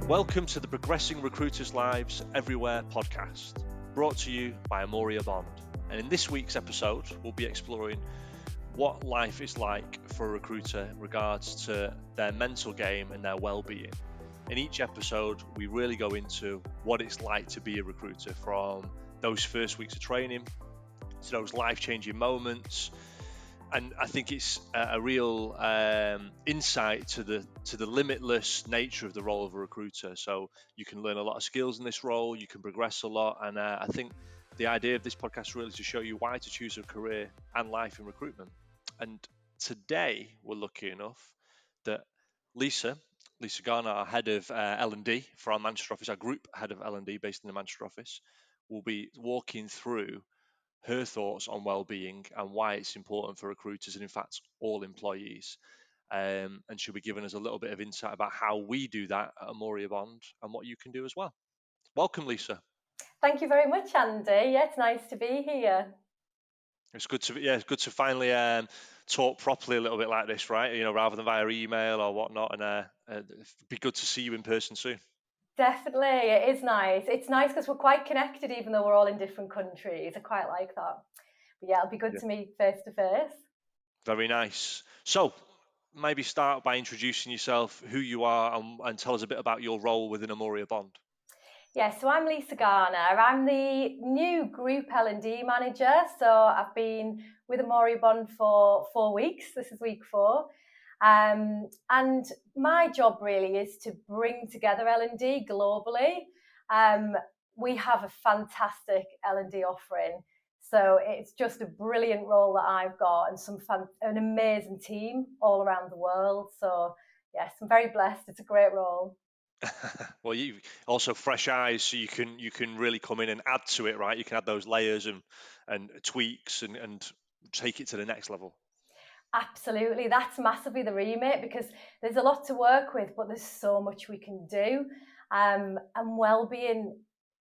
Welcome to the Progressing Recruiters' Lives Everywhere podcast, brought to you by Amore Bond. And in this week's episode, we'll be exploring what life is like for a recruiter in regards to their mental game and their well-being. In each episode, we really go into what it's like to be a recruiter, from those first weeks of training to those life-changing moments. And I think it's a real insight to the limitless nature of the role of a recruiter. So you can learn a lot of skills in this role, you can progress a lot, and I think the idea of this podcast really is to show you why to choose a career and life in recruitment. And today we're lucky enough that Lisa Garner, our head of L&D for our Manchester office, our group head of L&D based in the Manchester office, will be walking through her thoughts on well-being and why it's important for recruiters and, in fact, all employees. And she'll be giving us a little bit of insight about how we do that at Amore Bond and what you can do as well. Welcome, Lisa. Thank you very much, Andy. Yeah, it's nice to be here. It's good to finally talk properly a little bit like this, right? You know, rather than via email or whatnot. And it'd be good to see you in person soon. Definitely, it is nice. It's nice because we're quite connected, even though we're all in different countries. I quite like that. But yeah, it'll be good to meet face to face. Very nice. So maybe start by introducing yourself, who you are, and tell us a bit about your role within Amore Bond. Yeah, so I'm Lisa Garner. I'm the new Group L&D Manager. So I've been with Amore Bond for 4 weeks. This is week 4. And my job really is to bring together L&D globally. We have a fantastic L&D offering. So it's just a brilliant role that I've got, and an amazing team all around the world. So yes, I'm very blessed. It's a great role. Well, you also fresh eyes, so you can really come in and add to it, right? You can add those layers and tweaks and take it to the next level. Absolutely, that's massively the remit, because there's a lot to work with, but there's so much we can do. And well-being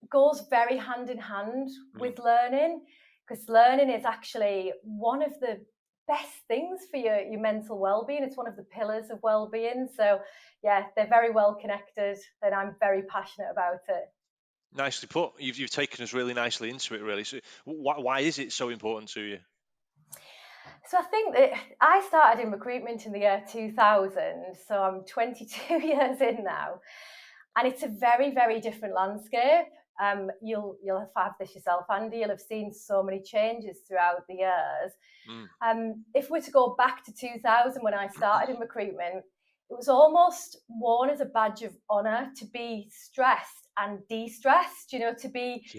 goes very hand in hand with learning, because learning is actually one of the best things for your mental well-being. It's one of the pillars of well-being. So yeah, they're very well connected, and I'm very passionate about it. Nicely put. You've taken us really nicely into it, really. So why is it so important to you? So I think that I started in recruitment in the year 2000, so I'm 22 years in now, and it's a very, very different landscape. You'll have this yourself, Andy. You'll have seen so many changes throughout the years. If we're to go back to 2000, when I started in recruitment, it was almost worn as a badge of honour to be stressed and de-stressed. To be,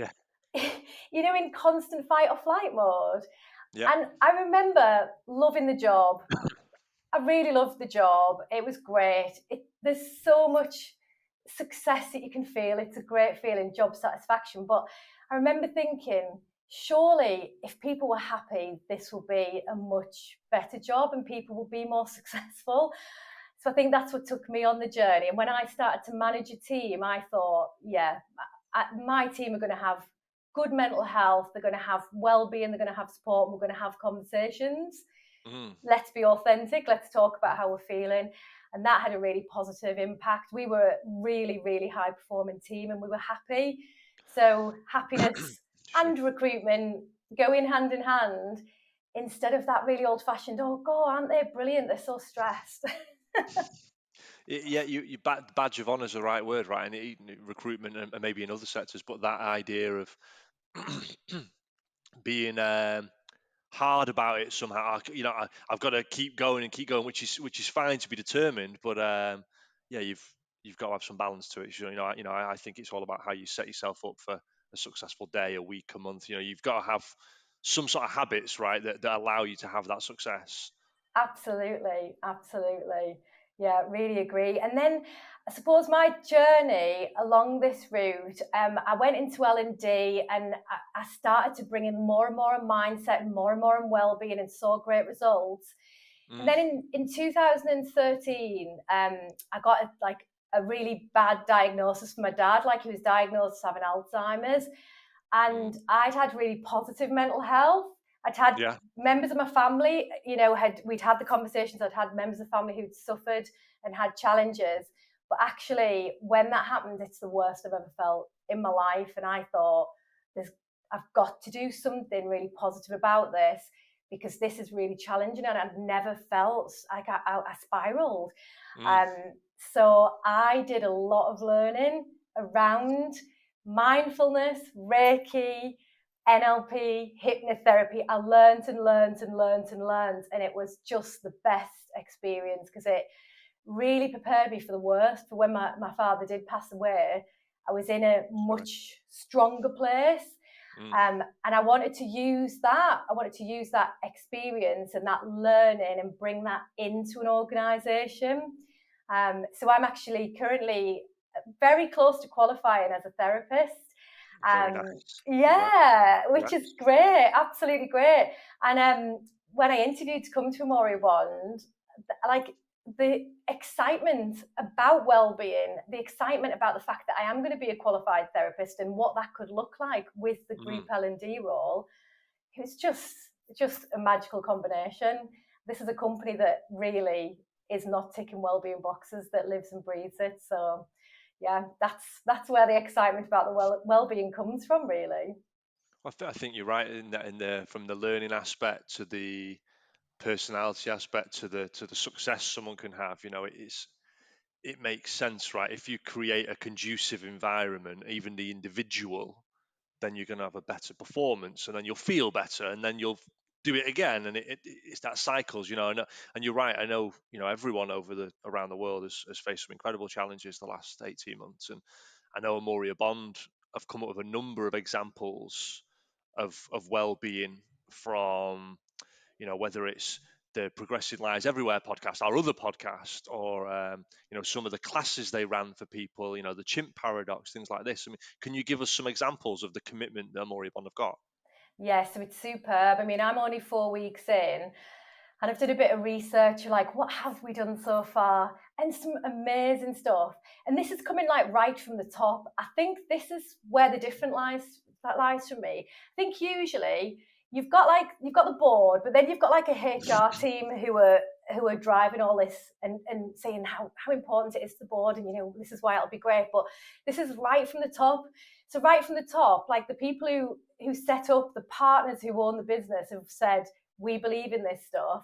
in constant fight or flight mode. Yeah. And I remember loving the job. I really loved the job. It was great. There's so much success that you can feel. It's a great feeling, job satisfaction. But I remember thinking, surely if people were happy, this will be a much better job and people will be more successful. So I think that's what took me on the journey. And when I started to manage a team, I thought, my team are going to have good mental health, they're going to have well-being, they're going to have support, and we're going to have conversations. Let's be authentic, let's talk about how we're feeling. And that had a really positive impact. We were a really, really high-performing team, and we were happy. So happiness and recruitment go in hand, instead of that really old-fashioned, oh, God, aren't they brilliant? They're so stressed. Yeah, you badge of honour is the right word, right? And recruitment and maybe in other sectors, but that idea of being hard about it somehow. I've got to keep going, which is fine to be determined, but you've got to have some balance to it. I think it's all about how you set yourself up for a successful day, a week, a month. You've got to have some sort of habits, right, that allow you to have that success. Absolutely. Yeah, really agree. And then I suppose my journey along this route, I went into L&D, and I started to bring in more and more in mindset and more in well-being, and saw great results. And then in 2013, I got a really bad diagnosis from my dad. He was diagnosed as having Alzheimer's, and I'd had really positive mental health. I'd had members of my family, we'd had the conversations. I'd had members of family who'd suffered and had challenges, But actually, when that happened, it's the worst I've ever felt in my life. And I thought, I've got to do something really positive about this, because this is really challenging, and I've never felt like I spiraled. So I did a lot of learning around mindfulness, Reiki, NLP, hypnotherapy. I learned and learned and learned and learned, and it was just the best experience, because it really prepared me for the worst. For when my father did pass away, I was in a much stronger place. And I wanted to use that. I wanted to use that experience and that learning and bring that into an organisation. So I'm actually currently very close to qualifying as a therapist. Very nice. Yeah, which is great, absolutely great. And when I interviewed to come to Amore Bond, like, the excitement about well-being, the excitement about the fact that I am going to be a qualified therapist and what that could look like with the group L&D role, it was just a magical combination. This is a company that really is not ticking well-being boxes, that lives and breathes it. So yeah, that's where the excitement about the well-being comes from, really. I think you're right in that, from the learning aspect to the personality aspect to the success someone can have. It makes sense, right? If you create a conducive environment, even the individual, then you're going to have a better performance, and then you'll feel better, and then you'll do it again, and it's that cycles, and you're right. I know, everyone around the world has faced some incredible challenges the last 18 months, and I know Amore Bond have come up with a number of examples of well-being from, whether it's the Progressing Lives Everywhere podcast, our other podcast, or some of the classes they ran for people, the chimp paradox, things like this. I mean, can you give us some examples of the commitment that Amore Bond have got? Yeah, so it's superb. I mean, I'm only 4 weeks in, and I've done a bit of research, like, what have we done so far? And some amazing stuff. And this is coming like right from the top. I think this is where the difference lies for me. I think usually you've got the board, but then you've got like a HR team who are driving all this and saying how important it is to the board, and this is why it'll be great. But this is right from the top. So right from the top, like, the people who set up, the partners who own the business, have said, we believe in this stuff,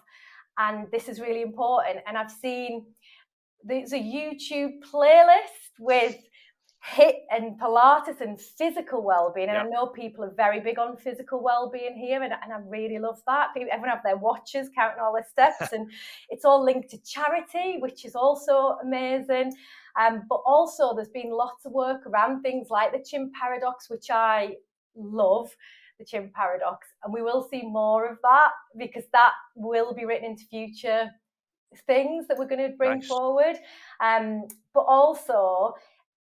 and this is really important. And I've seen there's a YouTube playlist with HIIT and Pilates and physical well-being, and I know people are very big on physical well-being here, and I really love that. Everyone have their watches counting all their steps, and it's all linked to charity, which is also amazing. But also there's been lots of work around things like the chimp paradox, which I love. The chimp paradox, and we will see more of that, because that will be written into future things that we're going to bring forward. But also,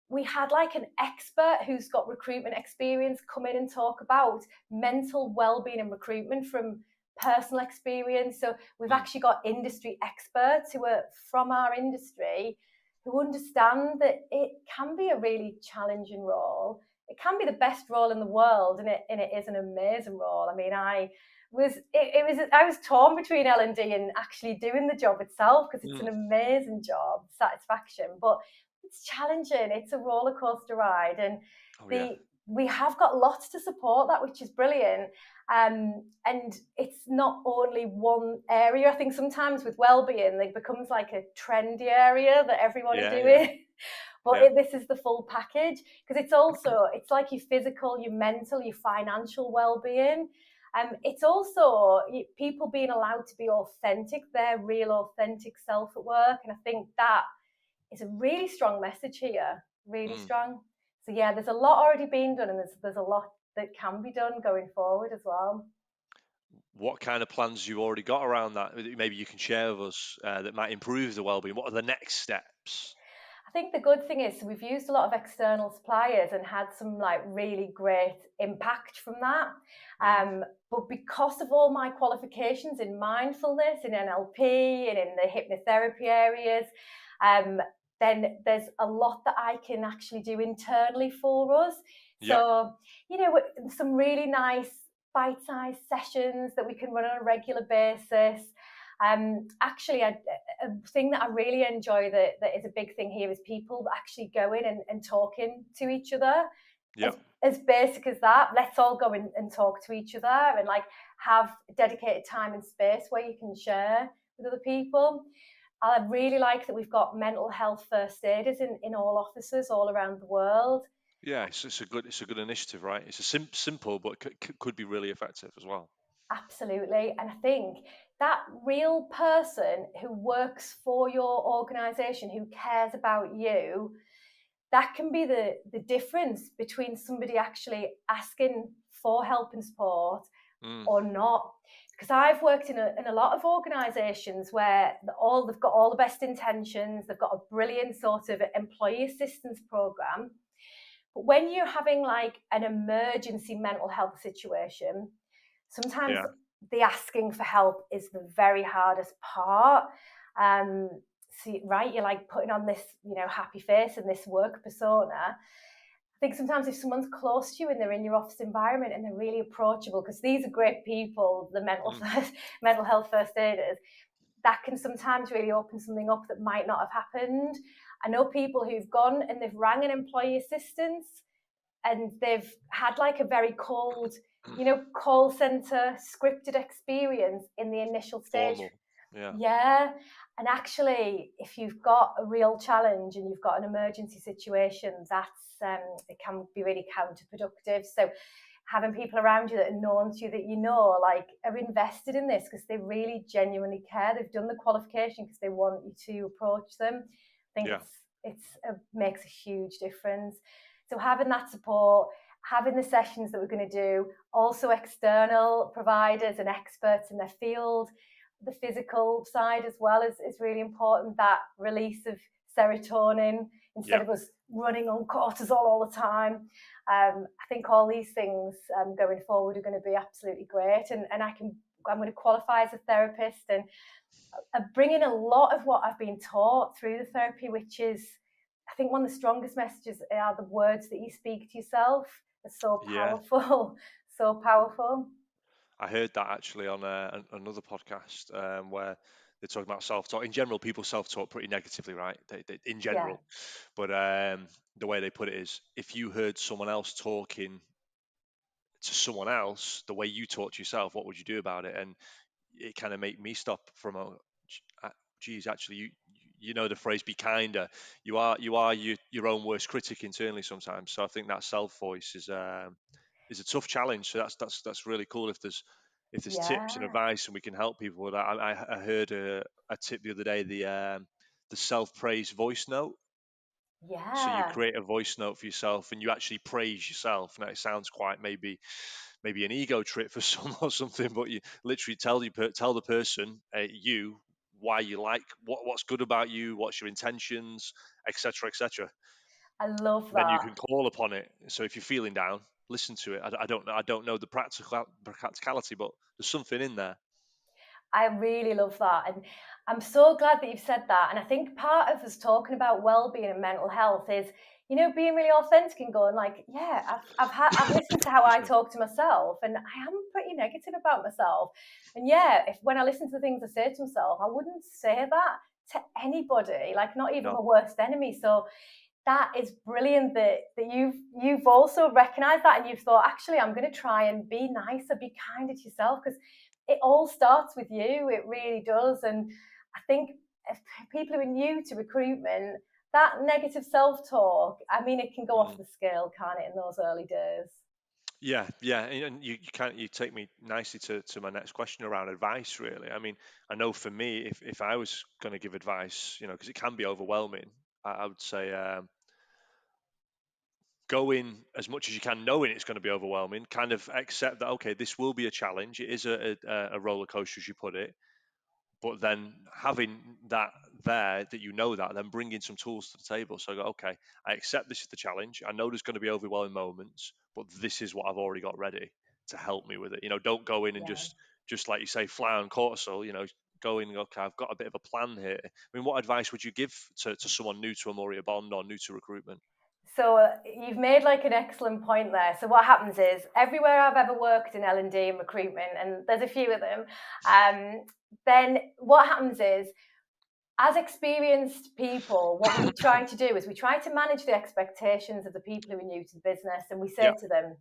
we had like an expert who's got recruitment experience come in and talk about mental well-being and recruitment from personal experience. So we've actually got industry experts who are from our industry, who understand that it can be a really challenging role. It can be the best role in the world, and it is an amazing role. I mean, I was torn between L&D and actually doing the job itself, because it's an amazing job, satisfaction, but it's challenging. It's a roller coaster ride, and we have got lots to support that, which is brilliant. And it's not only one area. I think sometimes with well-being, it becomes like a trendy area that everyone is doing. But this is the full package, because it's like your physical, your mental, your financial well-being. It's also people being allowed to be authentic, their real authentic self at work. And I think that is a really strong message here, really strong. So yeah, there's a lot already being done, and there's a lot that can be done going forward as well. What kind of plans you already got around that? Maybe you can share with us that might improve the well-being. What are the next steps? I think the good thing is we've used a lot of external suppliers and had some like really great impact from that. But because of all my qualifications in mindfulness, in NLP, and in the hypnotherapy areas, then there's a lot that I can actually do internally for us. So, some really nice bite-sized sessions that we can run on a regular basis. Actually, a thing that I really enjoy that is a big thing here is people actually going and talking to each other. Yeah. As basic as that, let's all go and talk to each other and like have dedicated time and space where you can share with other people. I really like that we've got mental health first aiders in all offices all around the world. Yeah, it's a good initiative, right? It's a simple, but could be really effective as well. Absolutely. And I think that real person who works for your organization, who cares about you, that can be the difference between somebody actually asking for help and support or not. Because I've worked in a lot of organisations where they've got all the best intentions, they've got a brilliant sort of employee assistance program. But when you're having like an emergency mental health situation, sometimes Yeah. the asking for help is the very hardest part. So, right, you're like putting on this, happy face and this work persona. I think sometimes if someone's close to you and they're in your office environment and they're really approachable, because these are great people, the mental health first aiders, that can sometimes really open something up that might not have happened. I know people who've gone and they've rang an employee assistance and they've had like a very cold, call center scripted experience in the initial stage. Formal. Yeah. Yeah. And actually, if you've got a real challenge and you've got an emergency situation, that's it can be really counterproductive. So having people around you that are known to you, that like are invested in this because they really genuinely care. They've done the qualification because they want you to approach them. I think it makes a huge difference. So having that support, having the sessions that we're going to do, also external providers and experts in their field, the physical side as well is really important. That release of serotonin instead of us running on cortisol all the time. I think all these things going forward are going to be absolutely great, and I'm going to qualify as a therapist and bring in a lot of what I've been taught through the therapy, which is, I think, one of the strongest messages are the words that you speak to yourself. Are so powerful, so powerful. I heard that actually on another podcast where they're talking about self-talk. In general, people self-talk pretty negatively, right? In general, but the way they put it is, if you heard someone else talking to someone else the way you talk to yourself, what would you do about it? And it kind of made me stop from geez, actually, you know the phrase, be kinder. You are your own worst critic internally sometimes. So I think that self voice is a tough challenge. So that's really cool if there's tips and advice and we can help people with that. I heard a tip the other day, the self praise voice note. So you create a voice note for yourself and you actually praise yourself. Now it sounds quite maybe an ego trip for some or something, but you literally tell the person, you, why you like what's good about you, what's your intentions, etc., etc. I love Then you that. can call upon it. So if you're feeling down, listen to it. I don't know the practicality, but there's something in there. I really love that. And I'm so glad that you've said that. And I think part of us talking about well-being and mental health is, being really authentic and going like, yeah, I've listened to how I talk to myself and I am pretty negative about myself. And yeah, when I listen to the things I say to myself, I wouldn't say that to anybody, like not even my worst enemy. So that is brilliant that you've also recognized that and you've thought, actually, I'm going to try and be nicer, be kinder to yourself, because it all starts with you. It really does. And I think if people who are new to recruitment, that negative self-talk, I mean, it can go off the scale, can't it, in those early days? Yeah, and you take me nicely to my next question around advice. Really, I mean, I know for me, if I was going to give advice, because it can be overwhelming, I would say go in as much as you can, knowing it's going to be overwhelming. Kind of accept that, okay, this will be a challenge. It is a roller coaster, as you put it. But then having that there, that then bringing some tools to the table. So I go, okay, I accept this is the challenge. I know there's going to be overwhelming moments, but this is what I've already got ready to help me with it. Don't go in and just like you say, fly on cortisol. Go in and okay, I've got a bit of a plan here. I mean, what advice would you give to someone new to Amore Bond or new to recruitment? So you've made like an excellent point there. So what happens is everywhere I've ever worked in L&D and recruitment, and there's a few of them, then what happens is, as experienced people, what we're trying to do is we try to manage the expectations of the people who are new to the business, and we say to them,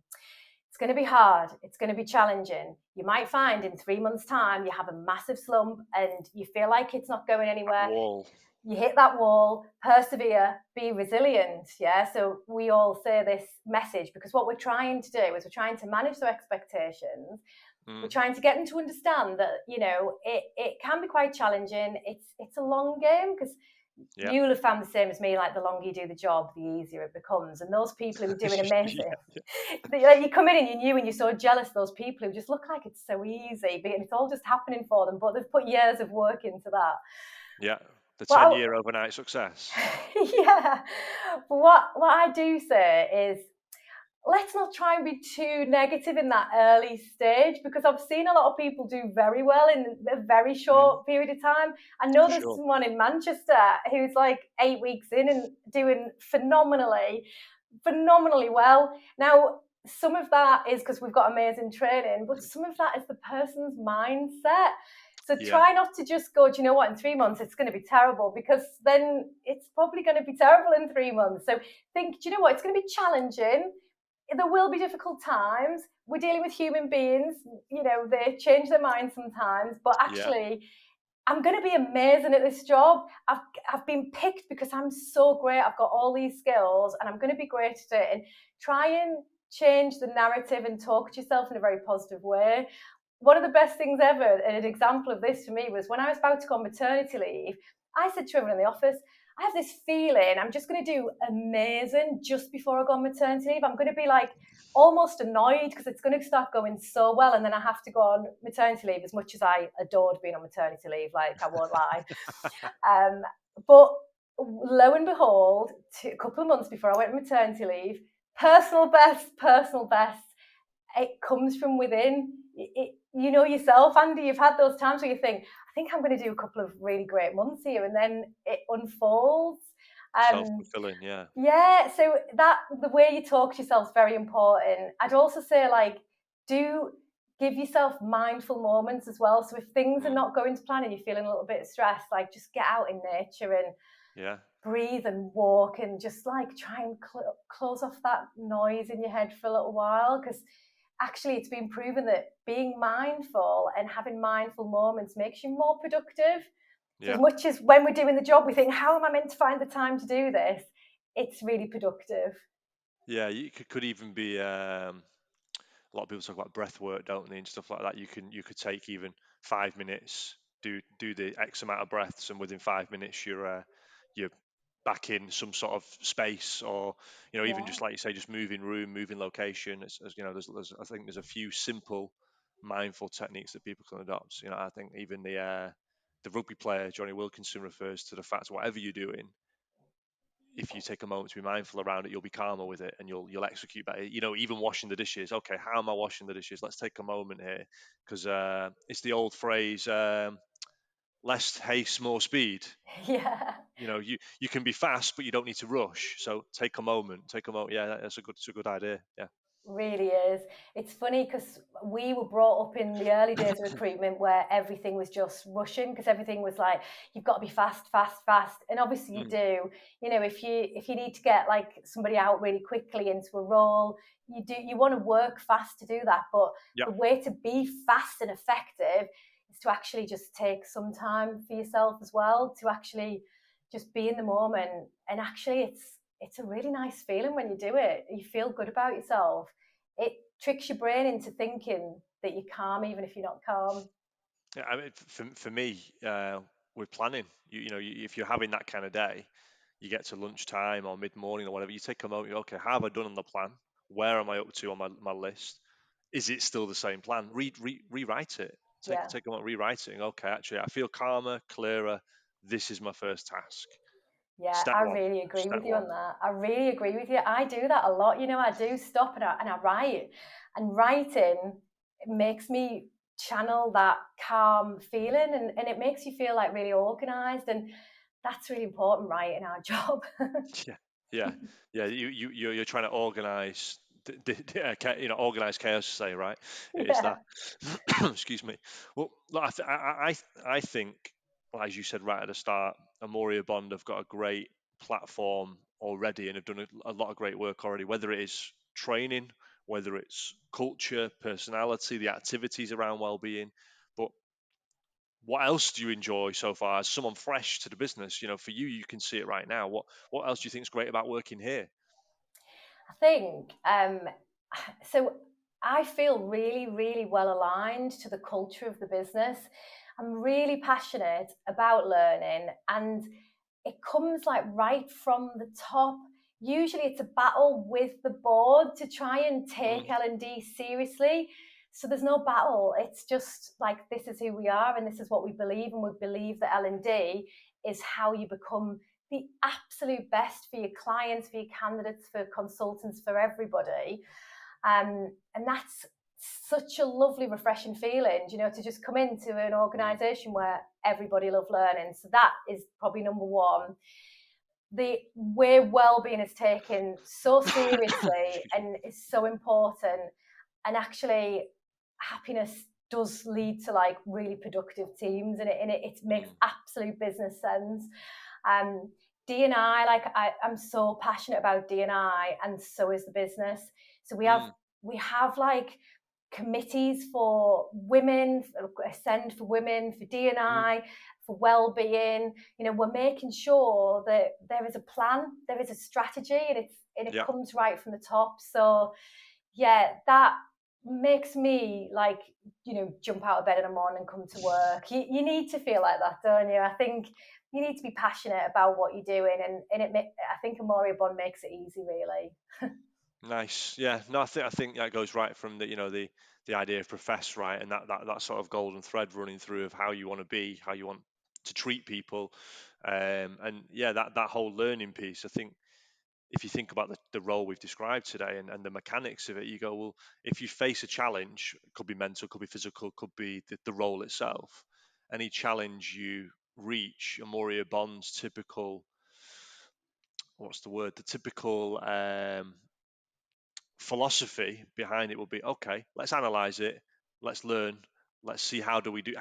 it's going to be hard, it's going to be challenging. You might find in 3 months' time you have a massive slump and you feel like it's not going anywhere. Wall. You hit that wall, persevere, be resilient. Yeah. So we all say this message because what we're trying to do is we're trying to manage their expectations. We're trying to get them to understand that, you know, it can be quite challenging. It's a long game because you'll have found the same as me, like the longer you do the job, the easier it becomes. And those people who are doing amazing, like you come in and you're new and you're so jealous of those people who just look like it's so easy, but it's all just happening for them, but they've put years of work into that. Yeah. The 10-year overnight success. Yeah. What I do say is, let's not try and be too negative in that early stage, because I've seen a lot of people do very well in a very short period of time. I know there's someone in Manchester who's like 8 weeks in and doing phenomenally well. Now, some of that is because we've got amazing training, but some of that is the person's mindset. So try not to just go, do you know what, in 3 months it's going to be terrible, because then it's probably going to be terrible in 3 months. So think, do you know what, it's going to be challenging. There will be difficult times. We're dealing with human beings. You know, they change their minds sometimes, but actually, I'm going to be amazing at this job. I've been picked because I'm so great. I've got all these skills and I'm going to be great at it. And try and change the narrative and talk to yourself in a very positive way. One of the best things ever, and an example of this for me, was when I was about to go on maternity leave. I said to everyone in the office, I have this feeling I'm just going to do amazing just before I go on maternity leave. I'm going to be like almost annoyed because it's going to start going so well, and then I have to go on maternity leave, as much as I adored being on maternity leave, like I won't lie. But lo and behold, a couple of months before I went on maternity leave, personal best, it comes from within. You know yourself, Andy, you've had those times where you think, I think I'm going to do a couple of really great months here, and then it unfolds. Self-fulfilling, Yeah, so that the way you talk to yourself is very important. I'd also say, like, do give yourself mindful moments as well. So if things are not going to plan and you're feeling a little bit stressed, like just get out in nature and breathe and walk and just like try and close off that noise in your head for a little while, because actually it's been proven that being mindful and having mindful moments makes you more productive. So as much as when we're doing the job we think, how am I meant to find the time to do this, it's really productive. Yeah, you could even be a lot of people talk about breath work, don't they, and stuff like that. You could take even 5 minutes, do the X amount of breaths, and within 5 minutes you're back in some sort of space, or even just like you say, just moving room, moving location. As I think there's a few simple mindful techniques that people can adopt. I think even the rugby player Johnny Wilkinson refers to the fact, whatever you're doing, if you take a moment to be mindful around it, you'll be calmer with it and you'll execute better. Even washing the dishes. Okay, how am I washing the dishes? Let's take a moment here, because it's the old phrase, less haste, more speed. Yeah. You can be fast, but you don't need to rush. So take a moment. Yeah, that's a good idea. Yeah. Really is. It's funny because we were brought up in the early days of recruitment where everything was just rushing, because everything was like, you've got to be fast. And obviously you do. If you need to get like somebody out really quickly into a role, you want to work fast to do that. But the way to be fast and effective is to actually just take some time for yourself as well, to actually just be in the moment. And actually it's a really nice feeling when you do it. You feel good about yourself. It tricks your brain into thinking that you're calm, even if you're not calm. Yeah, I mean, for me, with planning, if you're having that kind of day, you get to lunchtime or mid-morning or whatever, you take a moment. Okay, how have I done on the plan? Where am I up to on my list? Is it still the same plan? Rewrite it. Take a moment, rewrite it. And okay, actually, I feel calmer, clearer. This is my first task. Yeah, Step I one. really agree Step with you one. on that. I really agree with you. I do that a lot. I do stop and I write. And writing makes me channel that calm feeling, and it makes you feel like really organized. And that's really important, right, in our job. Yeah. Yeah, yeah. You're trying to organize, organize chaos. Say right. It is Yeah. that. Excuse me. Well, look, I think, well, as you said right at the start, Amore Bond have got a great platform already and have done a lot of great work already. Whether it is training, whether it's culture, personality, the activities around well-being, but what else do you enjoy so far as someone fresh to the business? For you, you can see it right now. What else do you think is great about working here? I think so. I feel really, really well aligned to the culture of the business. I'm really passionate about learning, and it comes like right from the top. Usually, it's a battle with the board to try and take Mm, L&D seriously. So there's no battle. It's just like this is who we are, and this is what we believe, and we believe that L&D is how you become the absolute best for your clients, for your candidates, for consultants, for everybody. And that's such a lovely, refreshing feeling, to just come into an mm, organisation where everybody loves learning. So that is probably number one. The way well-being is taken so seriously excuse me. and is so important, and actually happiness does lead to like really productive teams, and it makes Mm, absolute business sense. um D&I, like I'm so passionate about D&I, and so is the business. So mm, we have like committees for women, Ascend for women, for mm, D&I, for well-being. We're making sure that there is a plan, there is a strategy, and it yeah. comes right from the top. So yeah, that makes me like, jump out of bed in the morning and come to work. You need to feel like that, don't you? I think you need to be passionate about what you're doing, I think Amore Bond makes it easy, really. Nice. Yeah. No, I think that goes right from the idea of profess, right, and that sort of golden thread running through of how you want to be, how you want to treat people, and yeah, that whole learning piece. I think if you think about the role we've described today and the mechanics of it, you go, well, if you face a challenge, it could be mental, could be physical, could be the role itself. Any challenge you reach, Amoria Bond's typical, what's the word? The typical philosophy behind it will be, okay, let's analyze it, let's learn, let's see how do we do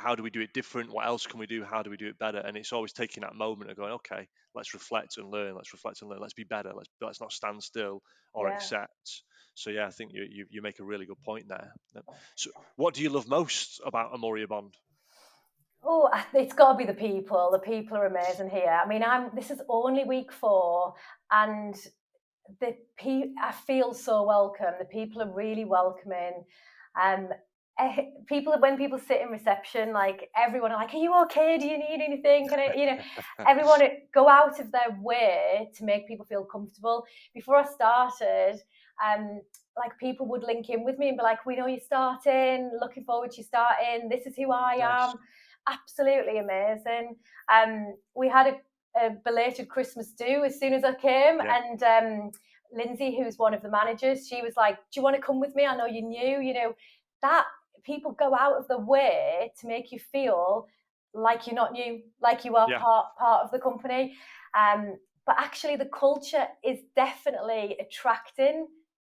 it different, what else can we do, how do we do it better. And it's always taking that moment of going, okay, let's reflect and learn, let's be better, let's not stand still or Yeah. accept. So yeah, I think you make a really good point there. So what do you love most about Amoria Bond? Oh, it's got to be the people. The people are amazing here. I mean, this is only week 4, and I feel so welcome. The people are really welcoming. Um, when people sit in reception, like everyone are like, "Are you okay? Do you need anything?" Everyone go out of their way to make people feel comfortable. Before I started, like people would link in with me and be like, "We know you're starting. Looking forward to you starting. This is who I Nice. am." Absolutely amazing. We had a belated Christmas do as soon as I came, Yeah. and Lindsay, who's one of the managers, she was like, "Do you want to come with me? I know you're new." That people go out of the way to make you feel like you're not new, like you are Yeah. part of the company. But actually, the culture is definitely attracting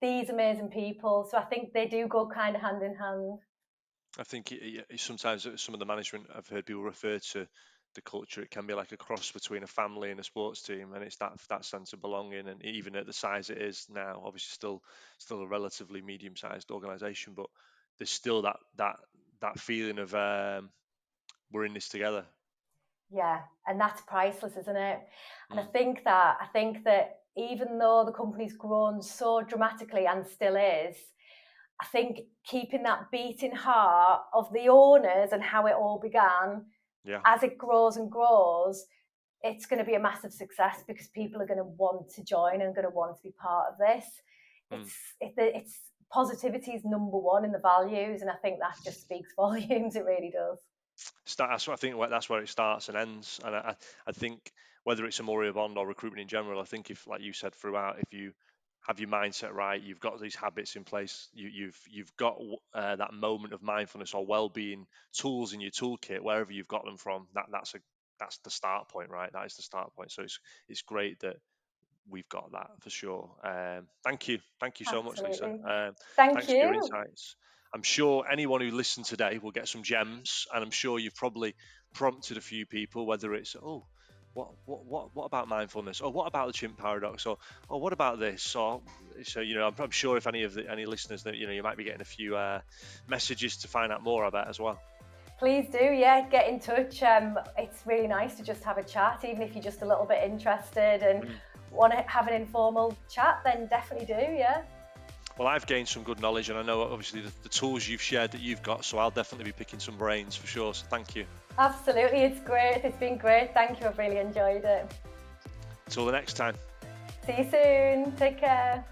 these amazing people. So I think they do go kind of hand in hand. I think sometimes some of the management I've heard people refer to the culture. It can be like a cross between a family and a sports team, and it's that sense of belonging. And even at the size it is now, obviously still a relatively medium-sized organisation, but there's still that feeling of we're in this together. Yeah, and that's priceless, isn't it? And Mm, I think that even though the company's grown so dramatically and still is, I think keeping that beating heart of the owners and how it all began, yeah. as it grows and grows, it's going to be a massive success because people are going to want to join and going to want to be part of this. Mm. It's positivity is number one in the values, and I think that just speaks volumes. It really does. That's what I think. That's where it starts and ends. And I think whether it's a Moria Bond or recruitment in general, I think if, like you said throughout, if you have your mindset right, you've got these habits in place, you've got that moment of mindfulness or well-being tools in your toolkit, wherever you've got them from. That's the start point, right? That is the start point. So it's great that we've got that for sure. Thank you so much, Lisa. Absolutely. Thank Thanks for your you. insights. I'm sure anyone who listened today will get some gems, and I'm sure you've probably prompted a few people, whether it's what about mindfulness, or what about the chimp paradox, or what about this, or so I'm sure if any listeners that you might be getting a few messages to find out more about as well. Please do, yeah, get in touch. It's really nice to just have a chat, even if you're just a little bit interested and want to have an informal chat, then definitely do, yeah. Well, I've gained some good knowledge, and I know obviously the tools you've shared that you've got, so I'll definitely be picking some brains for sure, so thank you. Absolutely, it's great. It's been great. Thank you, I've really enjoyed it. Till the next time. See you soon. Take care.